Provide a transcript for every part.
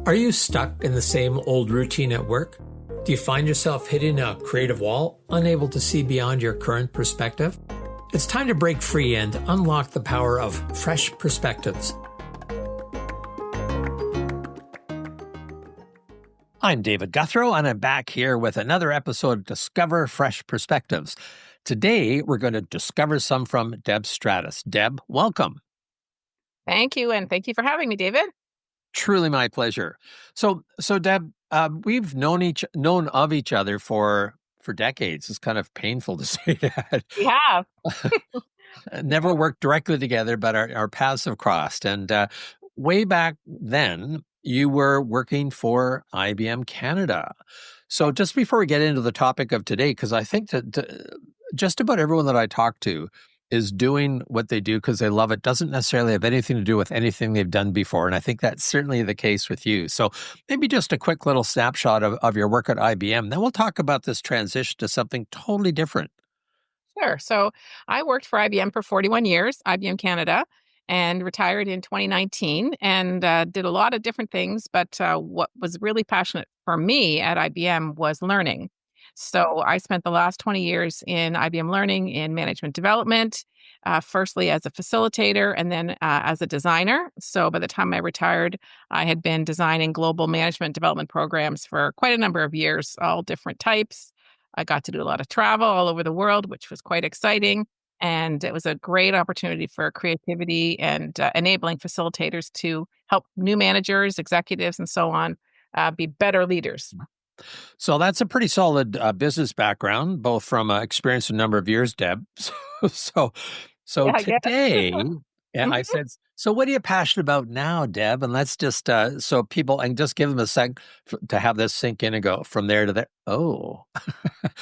Are you stuck in the same old routine at work? Do you find yourself hitting a creative wall, unable to see beyond your current perspective? It's time to break free and unlock the power of fresh perspectives. I'm David Guthrow, and I'm back here with another episode of Discover Fresh Perspectives. Today, we're going to discover some from Deb Stratas. Deb, welcome. Thank you, and thank you for having me, David. Truly my pleasure. So Deb, we've known of each other for decades. It's kind of painful to say that. We have. Never worked directly together, but our paths have crossed. And way back then, you were working for IBM Canada. So just before we get into the topic of today, because I think that just about everyone that I talk to is doing what they do because they love it, doesn't necessarily have anything to do with anything they've done before. And I think that's certainly the case with you. So maybe just a quick little snapshot of your work at IBM. Then we'll talk about this transition to something totally different. Sure. So I worked for IBM for 41 years, IBM Canada, and retired in 2019 and did a lot of different things. But what was really passionate for me at IBM was learning. So I spent the last 20 years in IBM Learning in management development, firstly as a facilitator and then as a designer. So by the time I retired, I had been designing global management development programs for quite a number of years, all different types. I got to do a lot of travel all over the world, which was quite exciting. And it was a great opportunity for creativity and enabling facilitators to help new managers, executives, and so on be better leaders. So that's a pretty solid business background, both from experience a number of years, Deb. So Yeah, today, and I said, so what are you passionate about now, Deb? And let's just so people and just give them a sec to have this sink in and go from there to there. Oh,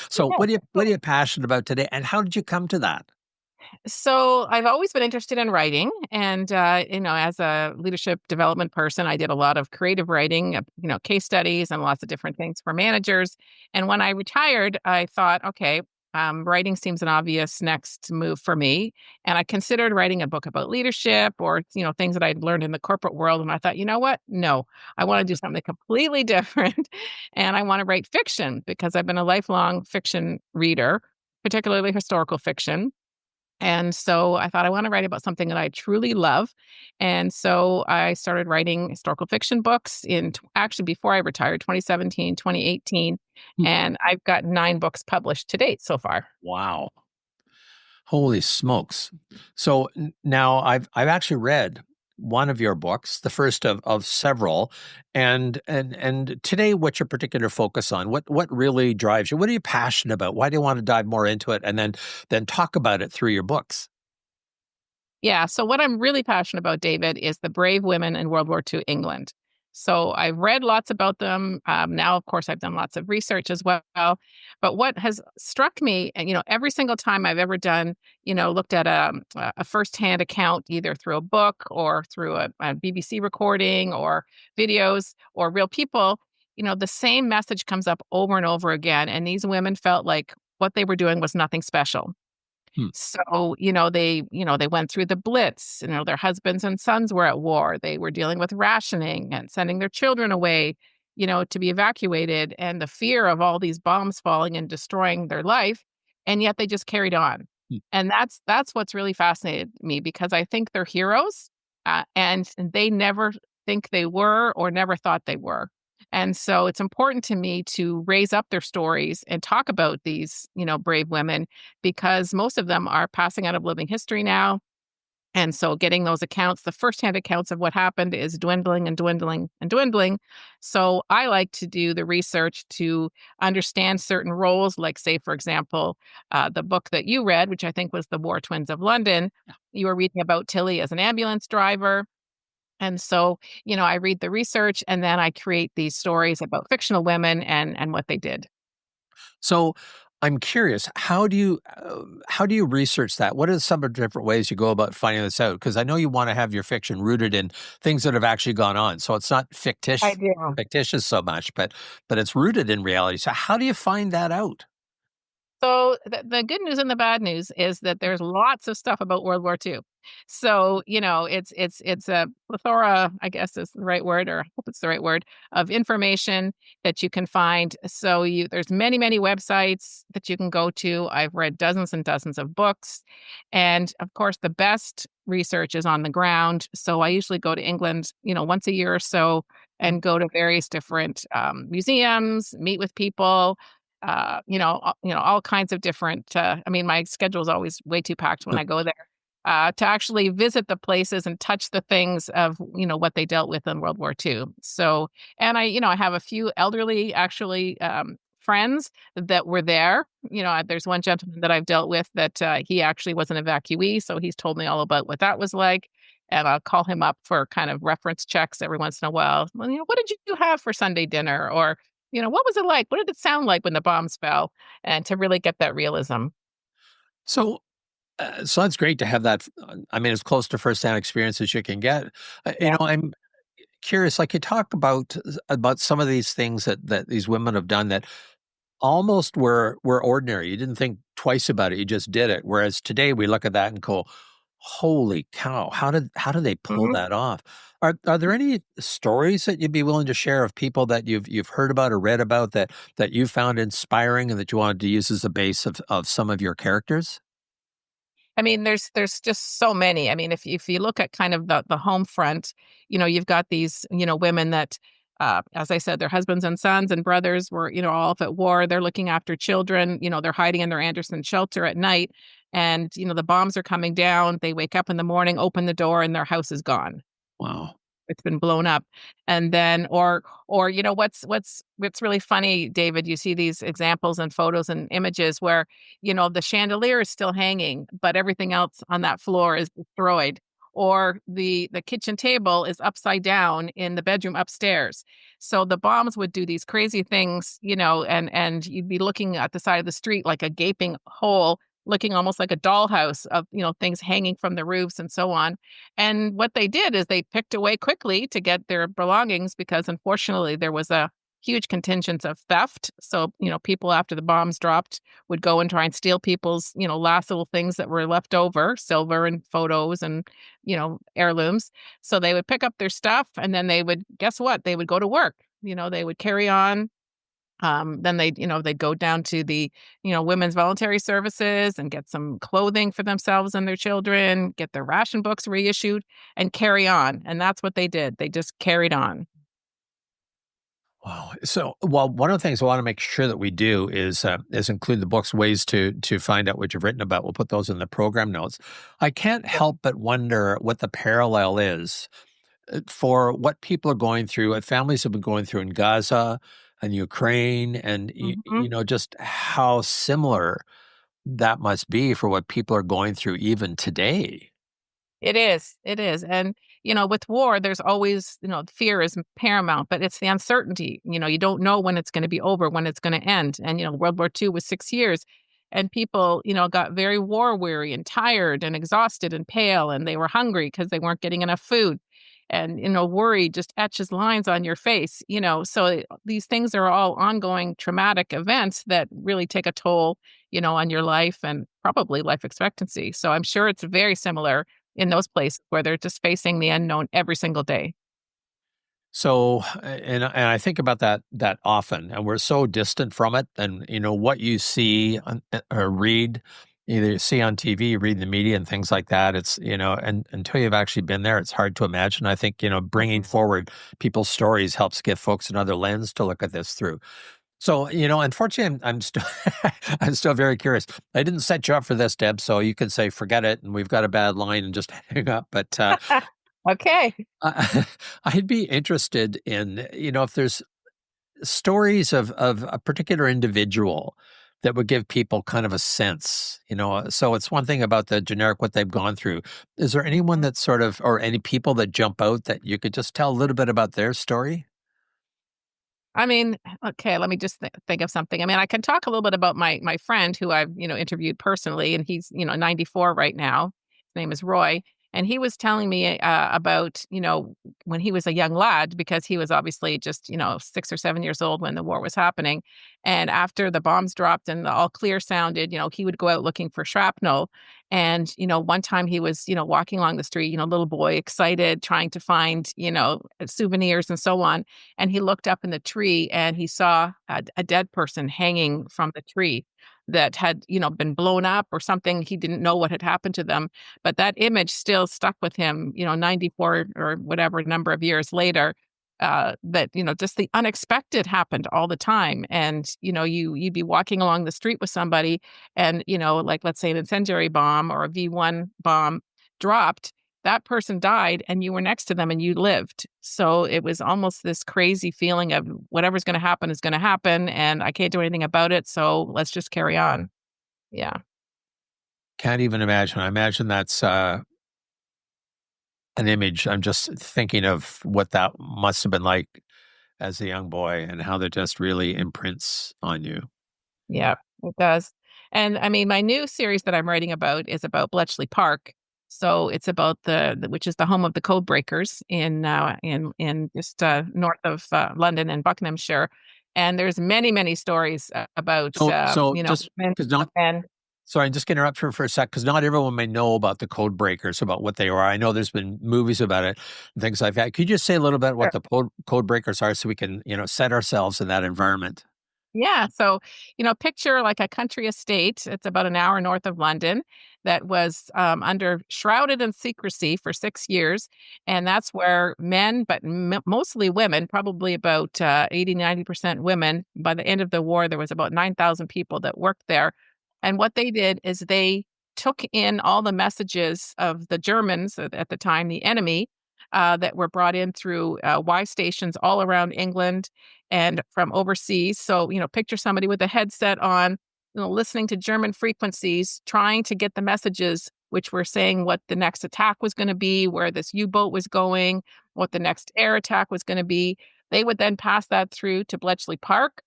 so what are you passionate about today, and how did you come to that? So I've always been interested in writing, and as a leadership development person, I did a lot of creative writing, case studies and lots of different things for managers. And when I retired, I thought, okay, writing seems an obvious next move for me. And I considered writing a book about leadership or things that I'd learned in the corporate world. And I thought, you know what? No, I want to do something completely different, and I want to write fiction because I've been a lifelong fiction reader, particularly historical fiction. And so I thought I want to write about something that I truly love. And so I started writing historical fiction books actually before I retired, 2017, 2018. And I've got 9 books published to date so far. Wow. Holy smokes. So now I've actually read one of your books, the first of several, and today, what's your particular focus on? What really drives you? What are you passionate about? Why do you want to dive more into it, and then talk about it through your books? Yeah. So what I'm really passionate about, David, is the brave women in World War II England. So I've read lots about them. Now, of course, I've done lots of research as well. But what has struck me, and every single time I've ever done, looked at a firsthand account, either through a book or through a BBC recording or videos or real people, the same message comes up over and over again. And these women felt like what they were doing was nothing special. So, they went through the Blitz, their husbands and sons were at war. They were dealing with rationing and sending their children away, to be evacuated, and the fear of all these bombs falling and destroying their life. And yet they just carried on. And that's what's really fascinated me, because I think they're heroes, and they never think they were or never thought they were. And so it's important to me to raise up their stories and talk about these, brave women, because most of them are passing out of living history now. And so getting those accounts, the firsthand accounts of what happened, is dwindling and dwindling and dwindling. So I like to do the research to understand certain roles, like, say, for example, the book that you read, which I think was The War Twins of London. You were reading about Tilly as an ambulance driver. And so, I read the research and then I create these stories about fictional women and what they did. So I'm curious, how do you research that? What are some of the different ways you go about finding this out? Because I know you want to have your fiction rooted in things that have actually gone on. So it's not I do. fictitious so much, but it's rooted in reality. So how do you find that out? So the good news and the bad news is that there's lots of stuff about World War II. So, it's a plethora, I guess is the right word, or I hope it's the right word, of information that you can find. So there's many, many websites that you can go to. I've read dozens and dozens of books. And of course, the best research is on the ground. So I usually go to England, once a year or so and go to various different museums, meet with people, all kinds of different. I mean, my schedule is always way too packed when I go there. To actually visit the places and touch the things of what they dealt with in World War II. So, and I have a few elderly actually friends that were there. There's one gentleman that I've dealt with that he actually was an evacuee, so he's told me all about what that was like. And I'll call him up for kind of reference checks every once in a while. Well, what did you have for Sunday dinner? Or what was it like? What did it sound like when the bombs fell? And to really get that realism. So, so that's great to have that. I mean, as close to firsthand experience as you can get. Yeah. I'm curious. Like you talk about some of these things that these women have done that almost were ordinary. You didn't think twice about it. You just did it. Whereas today we look at that and go, "Holy cow! How did they pull Mhm. that off?" Are there any stories that you'd be willing to share of people that you've heard about or read about that you found inspiring and that you wanted to use as a base of some of your characters? I mean, there's just so many. I mean, if you look at kind of the home front, you've got these, women that, as I said, their husbands and sons and brothers were, all off at war. They're looking after children. They're hiding in their Anderson shelter at night, and the bombs are coming down. They wake up in the morning, open the door, and their house is gone. Wow. It's been blown up. And then or what's really funny, David, you see these examples and photos and images where, the chandelier is still hanging, but everything else on that floor is destroyed. Or the kitchen table is upside down in the bedroom upstairs. So the bombs would do these crazy things, and you'd be looking at the side of the street like a gaping hole, looking almost like a dollhouse of, things hanging from the roofs and so on. And what they did is they picked away quickly to get their belongings because unfortunately there was a huge contingent of theft. So, people after the bombs dropped would go and try and steal people's, last little things that were left over, silver and photos and, heirlooms. So they would pick up their stuff and then they would, guess what? They would go to work. They would carry on, then they'd go down to the, women's voluntary services and get some clothing for themselves and their children, get their ration books reissued, and carry on. And that's what they did. They just carried on. Wow. So, well, one of the things I want to make sure that we do is include the book's ways to find out what you've written about. We'll put those in the program notes. I can't help but wonder what the parallel is for what people are going through, what families have been going through in Gaza and Ukraine, and Mhm. just how similar that must be for what people are going through even today. It is. It is. And, with war, there's always, fear is paramount, but it's the uncertainty. You don't know when it's going to be over, when it's going to end. And, World War II was 6 years. And people, got very war weary and tired and exhausted and pale. And they were hungry because they weren't getting enough food. And, worry just etches lines on your face, So these things are all ongoing traumatic events that really take a toll, on your life and probably life expectancy. So I'm sure it's very similar in those places where they're just facing the unknown every single day. So, and I think about that often, and we're so distant from it. And what you see or read, either see on TV, read in the media, and things like that. It's and until you've actually been there, it's hard to imagine. I think bringing forward people's stories helps give folks another lens to look at this through. So, unfortunately, I'm still I'm still very curious. I didn't set you up for this, Deb, so you can say forget it, and we've got a bad line, and just hang up. But Okay. I'd be interested in, if there's stories of a particular individual that would give people kind of a sense, so it's one thing about the generic, what they've gone through. Is there anyone that sort of, or any people that jump out that you could just tell a little bit about their story? I mean, okay, let me just think of something. I mean, I can talk a little bit about my friend who I've, interviewed personally, and he's, 94 right now. His name is Roy. And he was telling me about, when he was a young lad, because he was obviously just, 6 or 7 years old when the war was happening. And after the bombs dropped and the all clear sounded, he would go out looking for shrapnel. And, one time he was, walking along the street, little boy, excited, trying to find, souvenirs and so on. And he looked up in the tree and he saw a dead person hanging from the tree that had, been blown up or something. He didn't know what had happened to them. But that image still stuck with him, 94 or whatever number of years later. That just the unexpected happened all the time. And you'd be walking along the street with somebody, and like, let's say an incendiary bomb or a V1 bomb dropped, that person died and you were next to them and you lived. So it was almost this crazy feeling of whatever's going to happen is going to happen and I can't do anything about it, so let's just carry on. Yeah. Can't even imagine. I imagine that's an image. I'm just thinking of what that must have been like as a young boy and how that just really imprints on you. Yeah, it does. And I mean, my new series that I'm writing about is about Bletchley Park. So it's about which is the home of the code breakers in just north of London and Buckinghamshire. And there's many, many stories about So just men because not, and sorry, just gonna interrupt for a sec, because not everyone may know about the code breakers, about what they are. I know there's been movies about it and things like that. Could you just say a little bit what the code breakers are so we can, set ourselves in that environment? Yeah. So, picture like a country estate. It's about an hour north of London that was under shrouded in secrecy for 6 years. And that's where men, but mostly women, probably about 80, 90% women. By the end of the war, there was about 9,000 people that worked there. And what they did is they took in all the messages of the Germans at the time, the enemy, that were brought in through Y stations all around England and from overseas. So, picture somebody with a headset on, listening to German frequencies, trying to get the messages which were saying what the next attack was going to be, where this U-boat was going, what the next air attack was going to be. They would then pass that through to Bletchley Park.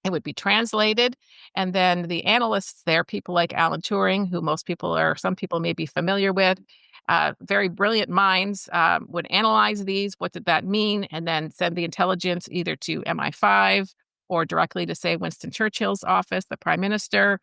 It would be translated. And then the analysts there, people like Alan Turing, who some people may be familiar with, very brilliant minds, would analyze these. What did that mean? And then send the intelligence either to MI5 or directly to, say, Winston Churchill's office, the prime minister,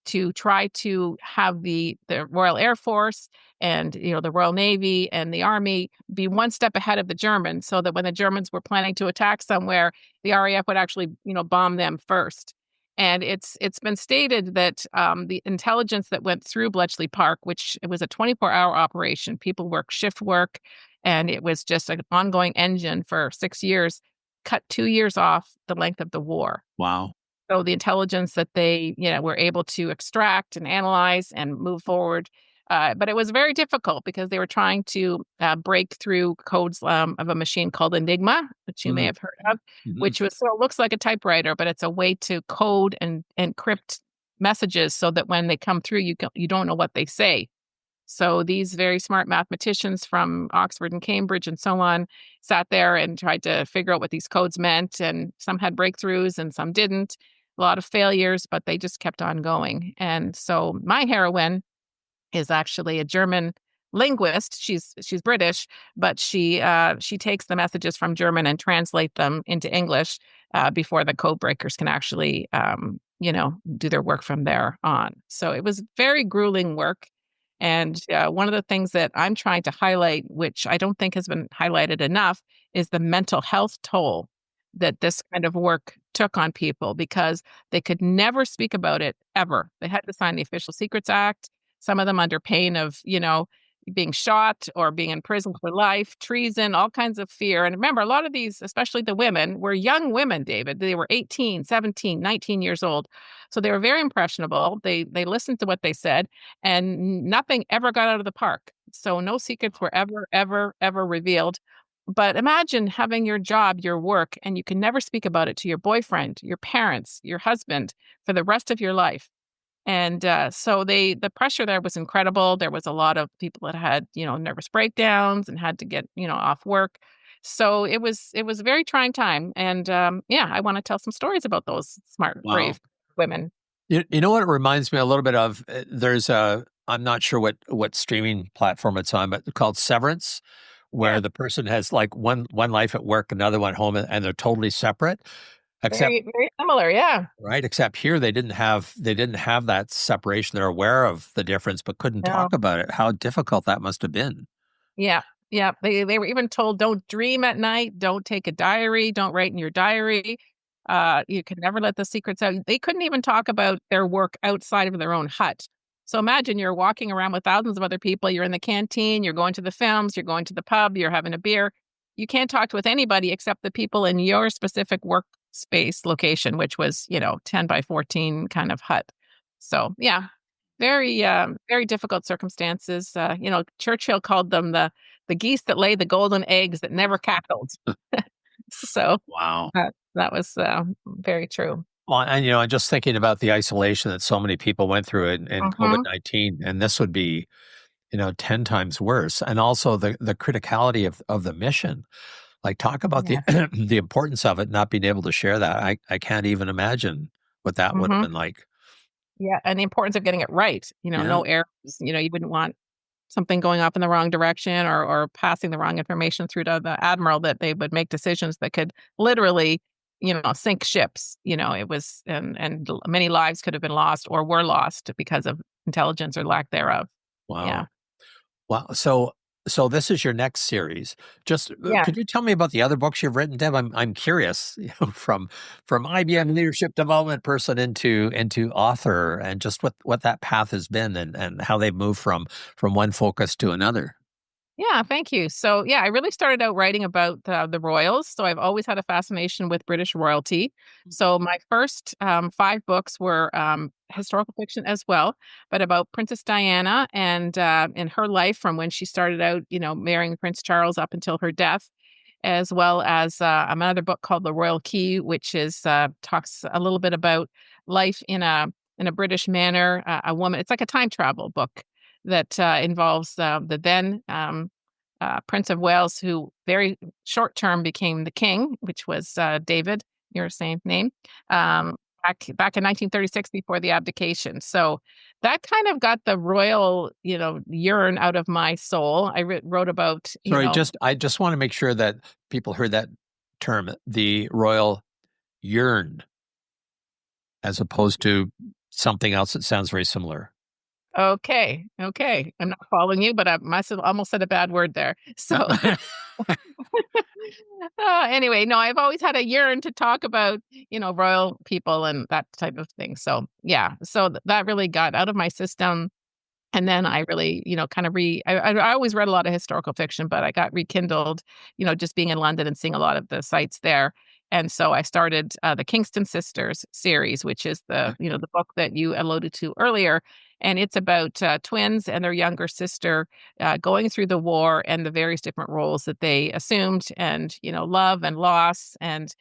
to try to have the Royal Air Force and the Royal Navy and the Army be one step ahead of the Germans, so that when the Germans were planning to attack somewhere, the RAF would actually bomb them first. And it's been stated that the intelligence that went through Bletchley Park, which it was a 24-hour operation, people work shift work, and it was just an ongoing engine for 6 years, cut 2 years off the length of the war. Wow. So the intelligence that they, were able to extract and analyze and move forward. But it was very difficult because they were trying to break through codes of a machine called Enigma, which you may Mm-hmm. have heard of, which looks like a typewriter, but it's a way to code and encrypt messages so that when they come through, you don't know what they say. So these very smart mathematicians from Oxford and Cambridge and so on sat there and tried to figure out what these codes meant. And some had breakthroughs and some didn't. A lot of failures, but they just kept on going. And so my heroine is actually a German linguist. She's British, but she takes the messages from German and translate them into English before the code breakers can actually do their work from there on. So it was very grueling work. And one of the things that I'm trying to highlight, which I don't think has been highlighted enough, is the mental health toll that this kind of work took on people, because they could never speak about it ever. They had to sign the Official Secrets Act, some of them under pain of, being shot or being in prison for life, treason, all kinds of fear. And remember, a lot of these, especially the women, were young women, David. They were 18, 17, 19 years old. So they were very impressionable. They listened to what they said, and nothing ever got out of the park. So no secrets were ever, ever, ever revealed. But imagine having your job, your work, and you can never speak about it to your boyfriend, your parents, your husband for the rest of your life. And so the pressure there was incredible. There was a lot of people that had, nervous breakdowns and had to get, off work. So it was a very trying time. And I want to tell some stories about those smart, Wow. brave women. You know what it reminds me a little bit of? There's I'm not sure what streaming platform it's on, but called Severance, Yeah, where the person has like one life at work, another one at home, and they're totally separate. Except very similar. Yeah. right, except here they didn't have that separation. They're aware of the difference, but couldn't No. talk about it. How difficult that must have been. Yeah. Yeah. They were even told, don't dream at night, don't take a diary, don't write in your diary. You can never let the secrets out. They couldn't even talk about their work outside of their own hut. So imagine you're walking around with thousands of other people. You're in the canteen, you're going to the films, you're going to the pub, you're having a beer. You can't talk with anybody except the people in your specific workspace location, which was, 10 by 14 kind of hut. So yeah, very difficult circumstances. Churchill called them the geese that lay the golden eggs that never cackled. So Wow. that was very true. Well, and I'm just thinking about the isolation that so many people went through in Hmm. COVID-19, and this would be 10 times worse. And also the criticality of the mission. Like, talk about the Yeah. the importance of it, not being able to share that. I can't even imagine what that would have Hmm. been like. Yeah, and the importance of getting it right. Yeah. No errors. You wouldn't want something going off in the wrong direction or passing the wrong information through to the admiral that they would make decisions that could literally, sink ships. It was and many lives could have been lost or were lost because of intelligence or lack thereof. Yeah. Wow. Wow. So this is your next series. Just Yeah. could you tell me about the other books you've written, Deb? I'm curious, from IBM leadership development person into author, and just what that path has been, and how they've moved from one focus to another. Yeah, thank you. So, yeah, I really started out writing about the royals. So, I've always had a fascination with British royalty. So, my first five books were historical fiction as well, but about Princess Diana and in her life from when she started out, marrying Prince Charles up until her death, as well as another book called The Royal Key, which is talks a little bit about life in a British manor. A woman, it's like a time travel book that involves the then Prince of Wales, who very short term became the king, which was David, your same name, back in 1936 before the abdication. So that kind of got the royal, yearn out of my soul. I wrote about, Sorry, I just want to make sure that people heard that term, the royal yearn, as opposed to something else that sounds very similar. okay, okay, I'm not following you, but I must have almost said a bad word there. So anyway, no, I've always had a yearn to talk about, royal people and that type of thing. So yeah, so that really got out of my system. And then I really, kind of I always read a lot of historical fiction, but I got rekindled, just being in London and seeing a lot of the sites there. And so I started the Kingston Sisters series, which is the book that you alluded to earlier. And it's about twins and their younger sister going through the war and the various different roles that they assumed, and love and loss, and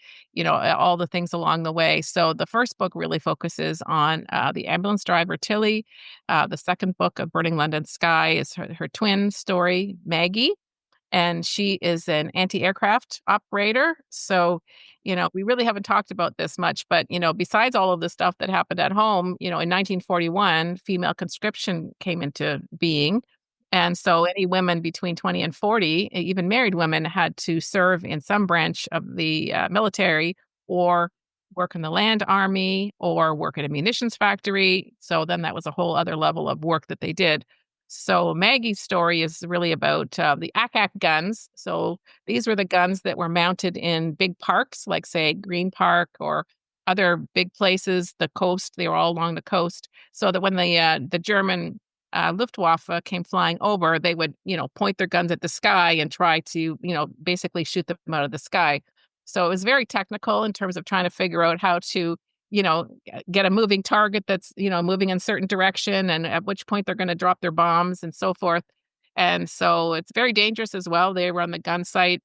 all the things along the way. So the first book really focuses on the ambulance driver Tilly. The second book of Burning London Sky is her twin story, Maggie, and she is an anti-aircraft operator. So, we really haven't talked about this much, but, besides all of the stuff that happened at home, in 1941, female conscription came into being. And so any women between 20 and 40, even married women, had to serve in some branch of the military or work in the land army or work at a munitions factory. So then that was a whole other level of work that they did. So Maggie's story is really about the ack guns. So these were the guns that were mounted in big parks, like say Green Park or other big places, the coast. They were all along the coast, so that when the German Luftwaffe came flying over, they would point their guns at the sky and try to basically shoot them out of the sky. So it was very technical in terms of trying to figure out how to get a moving target that's, moving in a certain direction and at which point they're going to drop their bombs and so forth. And so it's very dangerous as well. They were on the gun site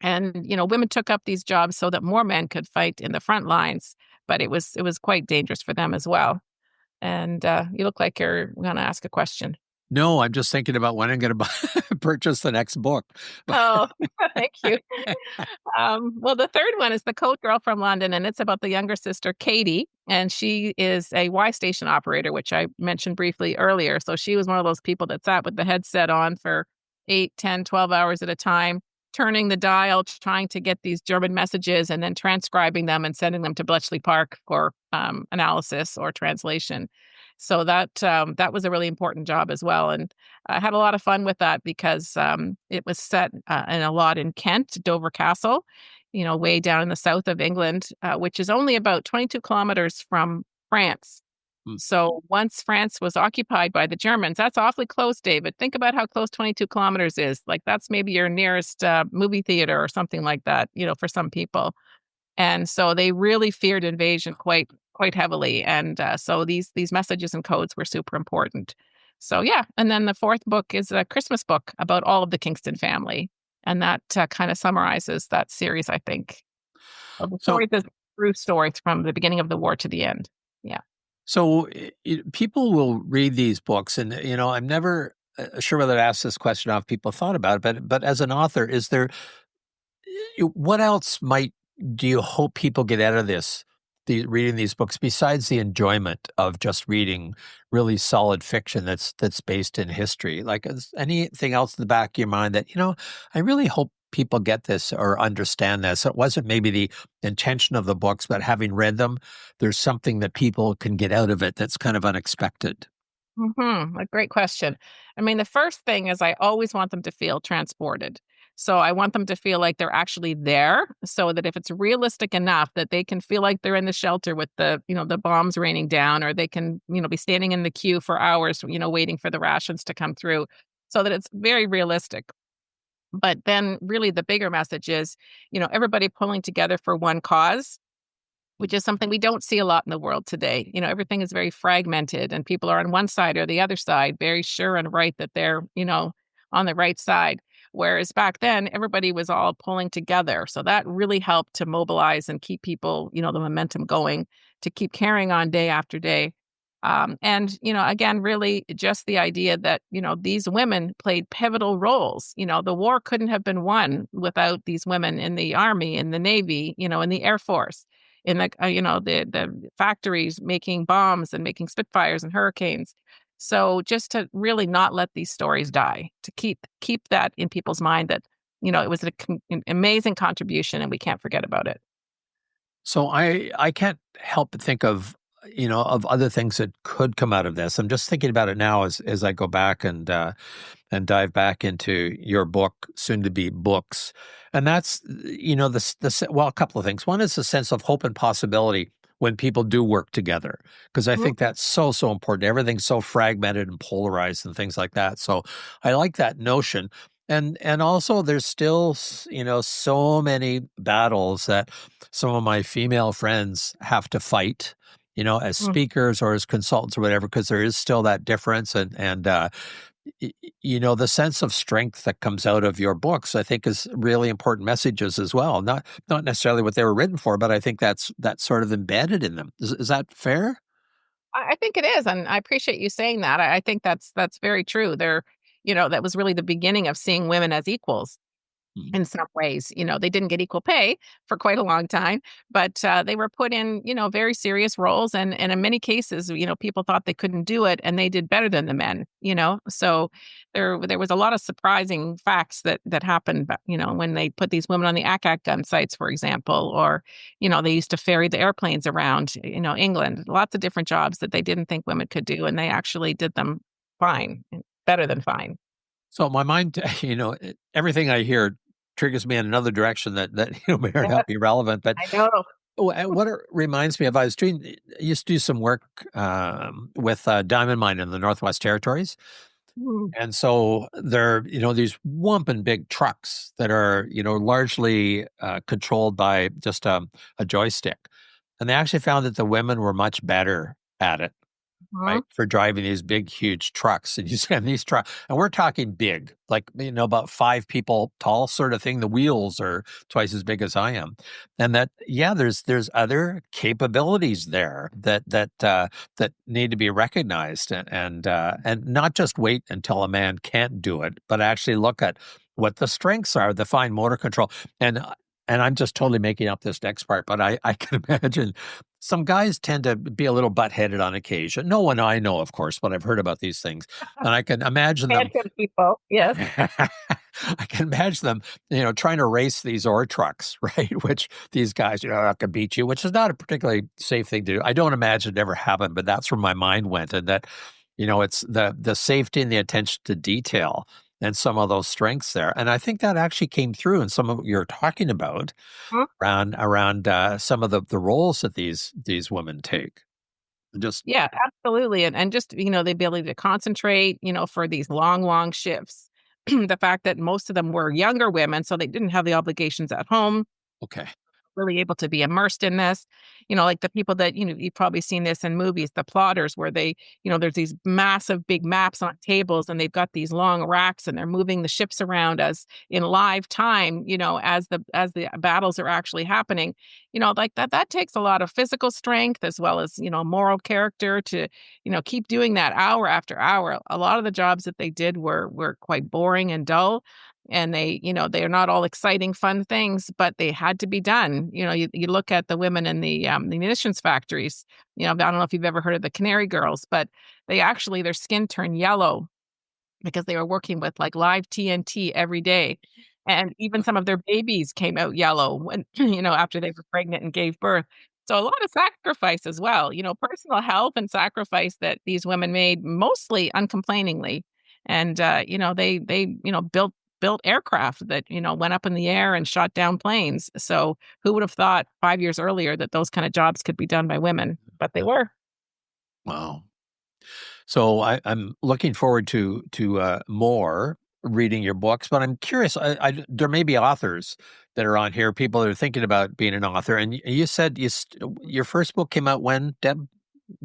and, women took up these jobs so that more men could fight in the front lines, but it was quite dangerous for them as well. And you look like you're going to ask a question. No, I'm just thinking about when I'm going to purchase the next book. Oh, thank you. Well, the third one is The Coat Girl from London, and it's about the younger sister, Katie. And she is a Y station operator, which I mentioned briefly earlier. So she was one of those people that sat with the headset on for 8, 10, 12 hours at a time, turning the dial, trying to get these German messages and then transcribing them and sending them to Bletchley Park for analysis or translation. So that was a really important job as well. And I had a lot of fun with that because it was set in a lot in Kent, Dover Castle, way down in the south of England, which is only about 22 kilometers from France. Hmm. So once France was occupied by the Germans, that's awfully close, David. Think about how close 22 kilometers is. Like that's maybe your nearest movie theater or something like that, for some people. And so they really feared invasion quite heavily. And so these messages and codes were super important. So yeah, and then the fourth book is a Christmas book about all of the Kingston family, and that kind of summarizes that series, I think. Of the So, stories, the true stories from the beginning of the war to the end. Yeah. so people will read these books, and I'm never sure whether to ask this question or if people thought about it. But as an author, is there what else might do you hope people get out of reading these books besides the enjoyment of just reading really solid fiction that's based in history? Like, is anything else in the back of your mind that I really hope people get this or understand this? It wasn't maybe the intention of the books, but having read them, there's something that people can get out of it that's kind of unexpected. A great question. I mean, the first thing is I always want them to feel transported. So I want them to feel like they're actually there, so that if it's realistic enough that they can feel like they're in the shelter with the bombs raining down, or they can, be standing in the queue for hours, waiting for the rations to come through, so that it's very realistic. But then really the bigger message is, everybody pulling together for one cause, which is something we don't see a lot in the world today. Everything is very fragmented and people are on one side or the other side, very sure and right that they're, on the right side. Whereas back then, everybody was all pulling together. So that really helped to mobilize and keep people, the momentum going to keep carrying on day after day. And, again, really just the idea that, these women played pivotal roles. The war couldn't have been won without these women in the army, in the Navy, in the Air Force, in the factories making bombs and making Spitfires and Hurricanes. So just to really not let these stories die, to keep that in people's mind that, it was an amazing contribution and we can't forget about it. So I can't help but think of of other things that could come out of this. I'm just thinking about it now as I go back and dive back into your book, soon to be books, and that's this well, a couple of things. One is the sense of hope and possibility when people do work together, because I think that's so important. Everything's so fragmented and polarized and things like that. So I like that notion. And also there's still so many battles that some of my female friends have to fight, as speakers or as consultants or whatever, because there is still that difference. The sense of strength that comes out of your books, I think, is really important messages as well. Not necessarily what they were written for, but I think that's sort of embedded in them. Is that fair? I think it is, and I appreciate you saying that. I think that's very true. That was really the beginning of seeing women as equals Mhm. in some ways. They didn't get equal pay for quite a long time, but they were put in, very serious roles. And in many cases, people thought they couldn't do it and they did better than the men, So there was a lot of surprising facts that happened, when they put these women on the ACAC gun sites, for example, or, they used to ferry the airplanes around, England, lots of different jobs that they didn't think women could do. And they actually did them fine, better than fine. So my mind, everything I hear triggers me in another direction that may or Yeah, not be relevant. But I know. what it reminds me of, I used to do some work with diamond mine in the Northwest Territories. Mm. And so they're, these whomping big trucks that are, largely controlled by just a joystick. And they actually found that the women were much better at it Mhm. right? For driving these big, huge trucks. And you send these trucks, and we're talking big, like, about 5 people tall sort of thing. The wheels are twice as big as I am. And that, yeah, there's other capabilities there that need to be recognized, and not just wait until a man can't do it, but actually look at what the strengths are, the fine motor control. And and I'm just totally making up this next part, but I can imagine some guys tend to be a little butt-headed on occasion. No one I know, of course, but I've heard about these things, and I can imagine them. Tantrum people. Yes. I can imagine them, trying to race these ore trucks, right? Which these guys, I could beat you, which is not a particularly safe thing to do. I don't imagine it ever happened, but that's where my mind went, and that, it's the safety and the attention to detail and some of those strengths there. And I think that actually came through in some of what you're talking about Mhm. around some of the roles that these women take. Just Yeah, absolutely. And just, the ability to concentrate, for these long, long shifts. The fact that most of them were younger women, so they didn't have the obligations at home, okay. really able to be immersed in this. Like the people that, you've probably seen this in movies, the plotters, where they, there's these massive big maps on tables and they've got these long racks and they're moving the ships around as in live time, as the battles are actually happening. Like that takes a lot of physical strength as well as, moral character to, keep doing that hour after hour. A lot of the jobs that they did were quite boring and dull, and they're not all exciting fun things, but they had to be done. You look at the women in the munitions factories. I don't know if you've ever heard of the Canary Girls, but their skin turned yellow because they were working with like live TNT every day. And even some of their babies came out yellow when, after they were pregnant and gave birth. So a lot of sacrifice as well, personal health and sacrifice that these women made mostly uncomplainingly. And, they built aircraft that, went up in the air and shot down planes. So who would have thought 5 years earlier that those kind of jobs could be done by women? But they were. Wow. So I'm looking forward to more reading your books, but I'm curious. There may be authors that are on here, people that are thinking about being an author. And you said your first book came out when, Deb?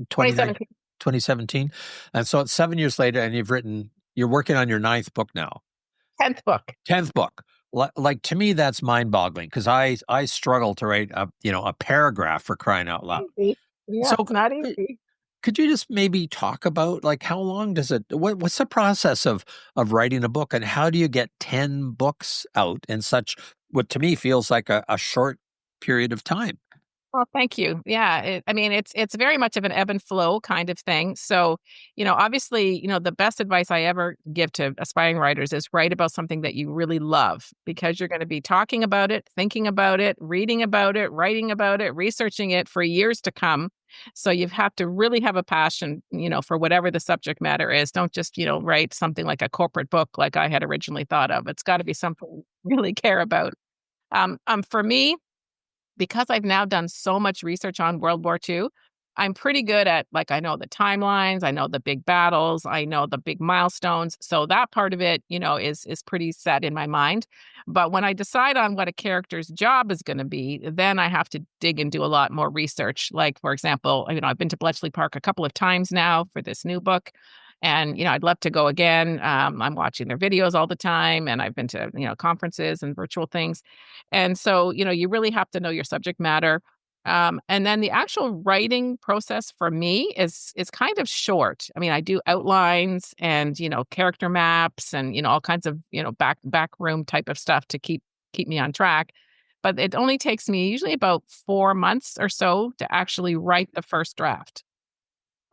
29 2017, 2017. And so it's 7 years later, and you're working on your ninth book now, 10th book. 10th book. Like, to me, that's mind boggling, because I struggle to write a paragraph, for crying out loud. Easy. Yeah, So it's not easy. could you just maybe talk about, like, how long does what's the process of writing a book, and how do you get 10 books out in such, what to me feels like a short period of time? Well, thank you. Yeah, I mean, it's very much of an ebb and flow kind of thing. So, obviously, the best advice I ever give to aspiring writers is write about something that you really love, because you're going to be talking about it, thinking about it, reading about it, writing about it, researching it for years to come. So you have to really have a passion, for whatever the subject matter is. Don't just, write something like a corporate book like I had originally thought of. It's got to be something you really care about. For me, because I've now done so much research on World War II, I'm pretty good at, like, I know the timelines, I know the big battles, I know the big milestones. So that part of it, is pretty set in my mind. But when I decide on what a character's job is going to be, then I have to dig and do a lot more research. Like, for example, I've been to Bletchley Park a couple of times now for this new book. And, I'd love to go again. I'm watching their videos all the time, and I've been to, conferences and virtual things. And so, you really have to know your subject matter. And then the actual writing process for me is kind of short. I mean, I do outlines and, character maps and, all kinds of, back room type of stuff to keep me on track. But it only takes me usually about 4 months or so to actually write the first draft.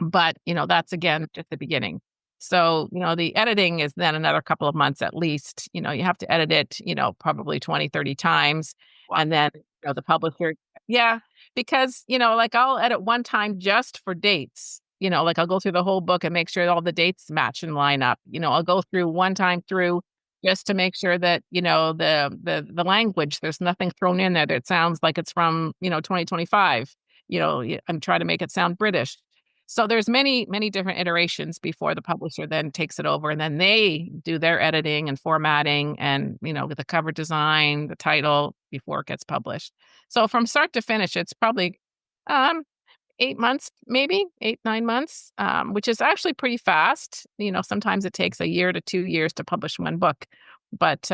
But, that's again just the beginning. So, the editing is then another couple of months at least. You have to edit it, probably 20, 30 times. Wow. And then, the publisher, yeah, because, like I'll edit one time just for dates. Like I'll go through the whole book and make sure all the dates match and line up. I'll go through one time through just to make sure that, the language, there's nothing thrown in there that sounds like it's from, 2025. I'm trying to make it sound British. So there's many, many different iterations before the publisher then takes it over, and then they do their editing and formatting and, with the cover design, the title before it gets published. So from start to finish, it's probably, um, 8 months, maybe 8, 9 months, which is actually pretty fast. Sometimes it takes a year to 2 years to publish one book, but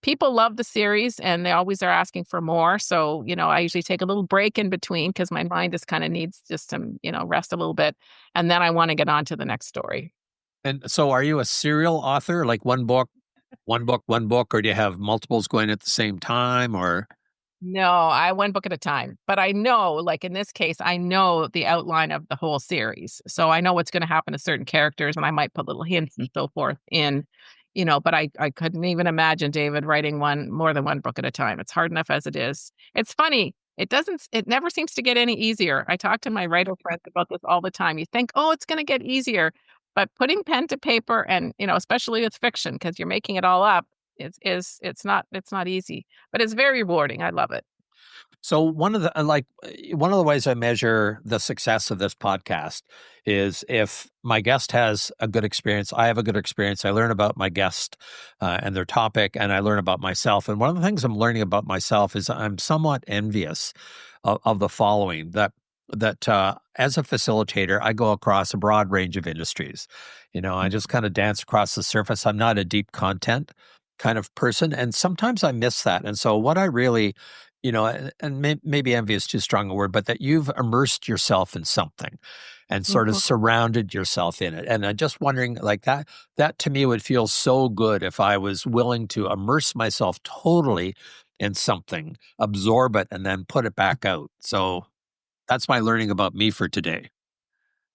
people love the series and they always are asking for more. So, I usually take a little break in between because my mind just kind of needs just to, rest a little bit. And then I want to get on to the next story. And so are you a serial author, like one book, one book, one book, or do you have multiples going at the same time or? No, I one book at a time. But I know, like in this case, I know the outline of the whole series. So I know what's going to happen to certain characters, and I might put little hints and so forth in, but I couldn't even imagine David writing more than one book at a time. It's hard enough as it is. It's funny. It never seems to get any easier. I talk to my writer friends about this all the time. You think, oh, it's going to get easier. But putting pen to paper and, especially with fiction, because you're making it all up, it's not easy, but it's very rewarding. I love it. So one of the ways I measure the success of this podcast is if my guest has a good experience, I have a good experience. I learn about my guest and their topic, and I learn about myself. And one of the things I'm learning about myself is I'm somewhat envious of the following that as a facilitator, I go across a broad range of industries. I just kind of dance across the surface. I'm not a deep content kind of person, and sometimes I miss that. And so what I really maybe envy is too strong a word, but that you've immersed yourself in something and sort of Mhm. surrounded yourself in it. And I'm just wondering, like that to me would feel so good if I was willing to immerse myself totally in something, absorb it, and then put it back out. So that's my learning about me for today.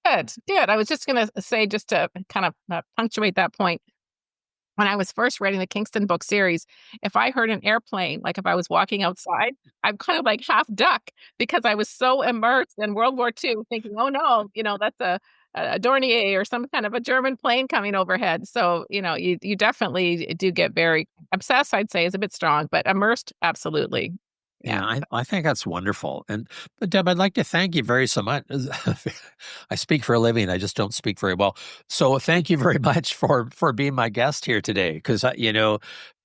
Good, good. I was just going to say, just to kind of punctuate that point, when I was first writing the Kingston book series, if I heard an airplane, like if I was walking outside, I'd kind of like half duck because I was so immersed in World War II, thinking, oh no, that's a Dornier or some kind of a German plane coming overhead. So, you definitely do get very obsessed, I'd say is a bit strong, but immersed, absolutely. Yeah. Yeah, I think that's wonderful. And but Deb, I'd like to thank you very so much. I speak for a living. I just don't speak very well. So thank you very much for being my guest here today. Because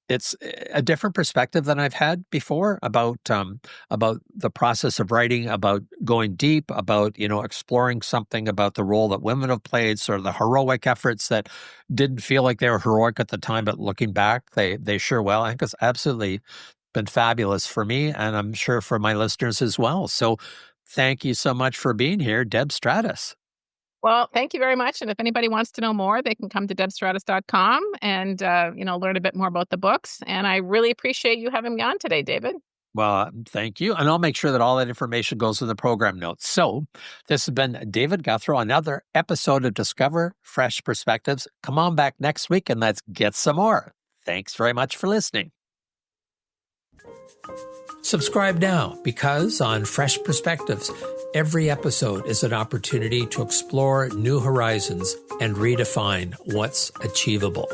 it's a different perspective than I've had before about the process of writing, about going deep, about exploring something about the role that women have played, sort of the heroic efforts that didn't feel like they were heroic at the time, but looking back, they sure will. I think it's absolutely been fabulous for me, and I'm sure for my listeners as well. So thank you so much for being here, Deb Stratas. Well, thank you very much. And if anybody wants to know more, they can come to debstratas.com and, learn a bit more about the books. And I really appreciate you having me on today, David. Well, thank you. And I'll make sure that all that information goes in the program notes. So this has been David Guthrow, another episode of Discover Fresh Perspectives. Come on back next week and let's get some more. Thanks very much for listening. Subscribe now because on Fresh Perspectives, every episode is an opportunity to explore new horizons and redefine what's achievable.